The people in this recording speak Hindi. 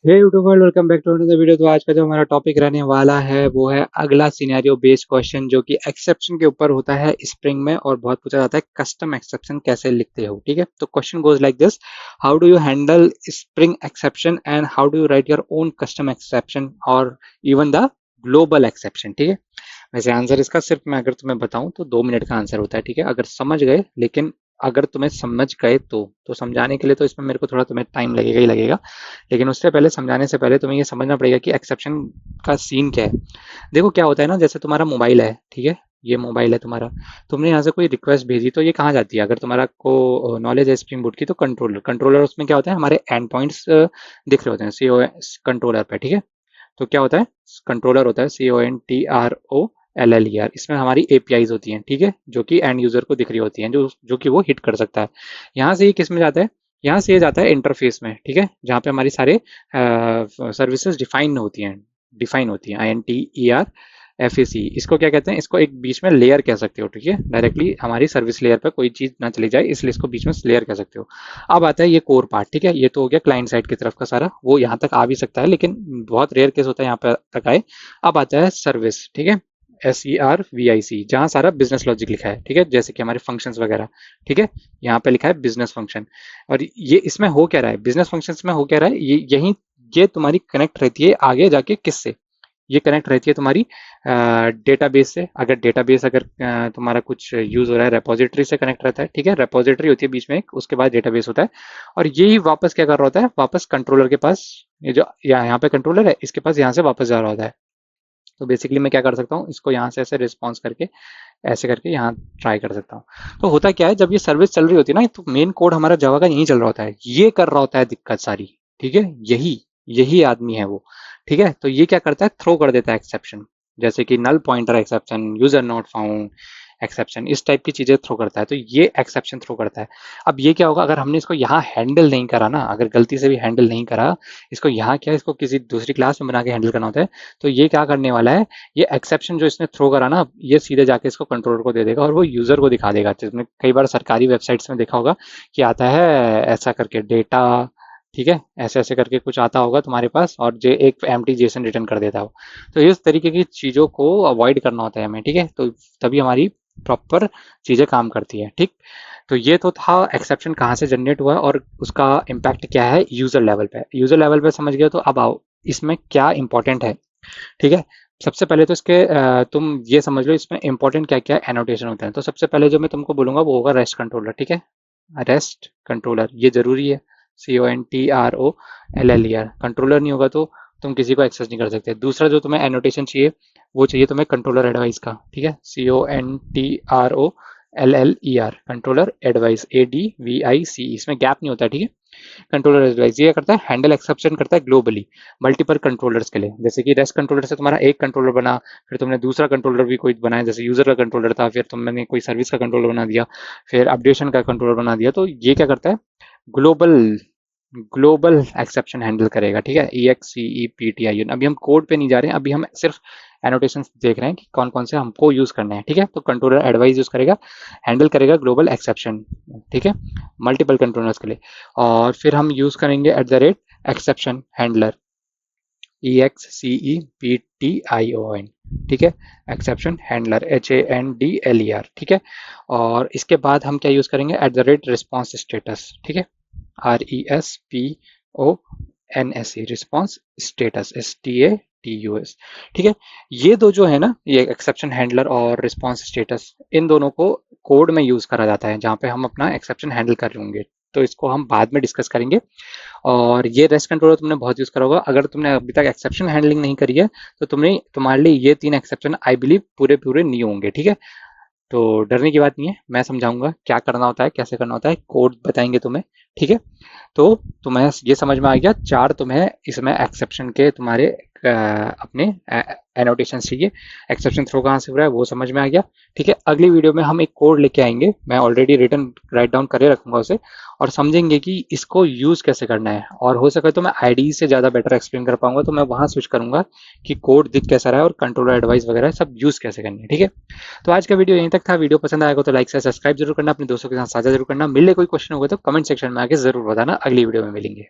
Hey YouTube world, welcome back to another video. तो आज का जो हमारा टॉपिक रहने वाला है वो है अगला सिनेरियो बेस्ड क्वेश्चन, जो कि एक्सेप्शन के ऊपर होता है स्प्रिंग में, और बहुत पूछा जाता है कस्टम एक्सेप्शन कैसे लिखते हो। ठीक है, तो question goes like this: how do you handle spring exception and how do you right your own custom exception और इवन द ग्लोबल एक्सेप्शन। ठीक है, वैसे आंसर इसका सिर्फ मैं अगर तुम्हें बताऊं तो 2 मिनट का आंसर होता है। ठीक है, अगर समझ गए, लेकिन अगर तुम्हें समझ गए तो समझाने के लिए तो इसमें मेरे को थोड़ा तुम्हें टाइम लगेगा ही लगेगा। लेकिन उससे पहले, समझाने से पहले तुम्हें ये समझना पड़ेगा कि एक्सेप्शन का सीन क्या है। देखो क्या होता है ना, जैसे तुम्हारा मोबाइल है, ठीक है, ये मोबाइल है तुम्हारा, तुमने यहाँ से कोई रिक्वेस्ट भेजी तो ये कहाँ जाती है? अगर तुम्हारा को नॉलेज है स्प्रिंग बूट की, तो कंट्रोलर कंट्रोलर उसमें क्या होता है, हमारे एंड पॉइंट्स दिख रहे होते हैं सी ओ कंट्रोलर पे। ठीक है, तो क्या होता है, कंट्रोलर होता है CONTROLLER, इसमें हमारी एपीआईज होती हैं। ठीक है, जो कि एंड यूजर को दिख रही होती हैं, जो कि वो हिट कर सकता है। यहाँ से ये किस में जाता है, यहाँ से ये जाता है इंटरफेस में। ठीक है, जहाँ पे हमारी सारे सर्विसेज डिफाइन होती हैं INTERFAC, इसको क्या कहते हैं, इसको एक बीच में लेयर कह सकते हो। ठीक है, डायरेक्टली हमारी सर्विस लेयर पर कोई चीज ना चली जाए, इसलिए इसको बीच में लेयर कह सकते हो। अब आता है ये कोर पार्ट। ठीक है, ये तो हो गया क्लाइंट साइड की तरफ का सारा, वो यहाँ तक आ भी सकता है, लेकिन बहुत रेयर केस होता है यहाँ पे तक आए। अब आता है सर्विस। ठीक है, SERVIC, जहाँ सारा बिजनेस लॉजिक लिखा है। ठीक है, जैसे कि हमारे फंक्शंस वगैरह। ठीक है, यहाँ पे लिखा है बिजनेस फंक्शन। और ये इसमें हो क्या रहा है, बिजनेस फंक्शंस में हो क्या रहा है, ये यही ये तुम्हारी कनेक्ट रहती है आगे जाके किससे, ये कनेक्ट रहती है तुम्हारी डेटाबेस से। अगर डेटाबेस, अगर तुम्हारा कुछ यूज हो रहा है, रेपोजिटरी से कनेक्ट रहता है। ठीक है, रेपोजिटरी होती है बीच में एक, उसके बाद डेटाबेस होता है, और यही वापस क्या कर रहा होता है, वापस कंट्रोलर के पास, ये जो यहाँ पे कंट्रोलर है, इसके पास यहाँ से वापस जा रहा होता है। तो बेसिकली मैं क्या कर सकता हूँ, इसको यहाँ से ऐसे रिस्पॉन्स करके, ऐसे करके यहाँ ट्राई कर सकता हूँ। तो होता क्या है, जब ये सर्विस चल रही होती है ना, तो मेन कोड हमारा जावा का यही चल रहा होता है, ये कर रहा होता है दिक्कत सारी। ठीक है, यही यही आदमी है वो। ठीक है, तो ये क्या करता है, थ्रो कर देता है एक्सेप्शन, जैसे कि null pointer exception, user not found exception, इस टाइप की चीजें थ्रो करता है। तो ये एक्सेप्शन थ्रो करता है। अब ये क्या होगा, अगर हमने इसको यहाँ हैंडल नहीं करा ना, अगर गलती से भी हैंडल नहीं करा इसको, यहाँ क्या, इसको किसी दूसरी क्लास में बना के हैंडल करना होता है, तो ये क्या करने वाला है, ये एक्सेप्शन जो इसने थ्रो करा ना, ये सीधे जाके इसको कंट्रोलर को दे देगा और वो यूजर को दिखा देगा। जिसमें कई बार सरकारी वेबसाइट्स में देखा होगा कि आता है ऐसा करके डेटा, ठीक है, ऐसे ऐसे करके कुछ आता होगा तुम्हारे पास, और जे एक एम्प्टी जेसन रिटर्न कर देता हो। तो इस तरीके की चीजों को अवॉइड करना होता है हमें। ठीक है, तो तभी हमारी प्रॉपर चीजें काम करती है। ठीक, तो ये तो था एक्सेप्शन कहाँ से जनरेट हुआ है और उसका इम्पैक्ट क्या है यूजर लेवल पे। यूजर लेवल पे समझ गए, तो अब आओ इसमें क्या इंपॉर्टेंट है। ठीक है, सबसे पहले तो इसके तुम ये समझ लो इसमें इंपॉर्टेंट क्या क्या एनोटेशन होते हैं। तो सबसे पहले जो मैं तुमको बोलूंगा वो होगा रेस्ट कंट्रोलर। ठीक है, रेस्ट कंट्रोलर ये जरूरी है, CONTROLLER, कंट्रोलर नहीं होगा तो तुम किसी को एक्सेस नहीं कर सकते। दूसरा जो तुम्हें एनोटेशन चाहिए, वो चाहिए तुम्हें कंट्रोलर एडवाइस का। ठीक है, CONTROLLER, कंट्रोलर एडवाइस, ADVIC, इसमें गैप नहीं होता है। ठीक है, कंट्रोलर एडवाइस ये करता है, हैंडल एक्सेप्शन करता है ग्लोबली मल्टीपल कंट्रोलर्स के लिए। जैसे कि रेस्ट कंट्रोलर से तुम्हारा एक कंट्रोलर बना, फिर तुमने दूसरा कंट्रोलर भी कोई बनाया, जैसे यूजर का कंट्रोलर था, फिर तुमने कोई सर्विस का कंट्रोलर बना दिया, फिर अपडेशन का कंट्रोलर बना दिया। तो ये क्या करता है, ग्लोबल ग्लोबल एक्सेप्शन हैंडल करेगा। ठीक है, EXCEPTIN। अभी हम कोड पे नहीं जा रहे हैं, अभी हम सिर्फ एनोटेशन देख रहे हैं कि कौन कौन से हमको यूज करने हैं। ठीक है, तो कंट्रोलर एडवाइस यूज करेगा, हैंडल करेगा ग्लोबल एक्सेप्शन। ठीक है, मल्टीपल कंट्रोलर्स के लिए। और फिर हम यूज करेंगे एक्सेप्शन हैंडलर, EXCEPTION। ठीक है, एक्सेप्शन हैंडलर, HANDLER। ठीक है, और इसके बाद हम क्या यूज करेंगे, रिस्पॉन्स स्टेटस। ठीक है, RESPONSE, रिस्पॉन्स स्टेटस, STATUS। ठीक है, ये दो जो है ना, ये एक्सेप्शन हैंडलर और रिस्पॉन्स स्टेटस, इन दोनों को कोड में यूज करा जाता है जहाँ पे हम अपना एक्सेप्शन हैंडल कर लेंगे। तो इसको हम बाद में डिस्कस करेंगे। और ये रेस्ट कंट्रोलर तुमने बहुत यूज करा होगा। अगर तुमने अभी तक एक्सेप्शन हैंडलिंग नहीं करी है, तो तुमने तुम्हारे लिए ये 3 एक्सेप्शन आई बिलीव पूरे पूरे नहीं होंगे। ठीक है, तो डरने की बात नहीं है, मैं समझाऊंगा क्या करना होता है, कैसे करना होता है, कोड बताएंगे तुम्हें। ठीक है, तो तुम्हें ये समझ में आ गया, 4 तुम्हें इसमें एक्सेप्शन के तुम्हारे अपने एनोटेशन चाहिए, एक्सेप्शन थ्रो कहाँ से हो रहा है वो समझ में आ गया। ठीक है, अगली वीडियो में हम एक कोड लेके आएंगे, मैं ऑलरेडी रिटर्न राइट डाउन करे रखूंगा उसे, और समझेंगे कि इसको यूज कैसे करना है। और हो सके तो मैं आईडी से ज़्यादा बेटर एक्सप्लेन कर पाऊंगा, तो मैं वहाँ स्विच करूंगा कि कोड दिख कैसा रहा है और कंट्रोलर एडवाइस वगैरह सब यूज कैसे करनी है। ठीक है, तो आज का वीडियो यहीं तक था। वीडियो पसंद आएगा तो लाइक से सब्सक्राइब जरूर करना, अपने दोस्तों के साथ साझा जरूर करना। मिले कोई क्वेश्चन होगा तो कमेंट सेक्शन में आके जरूर बताना, अगली वीडियो में मिलेंगे।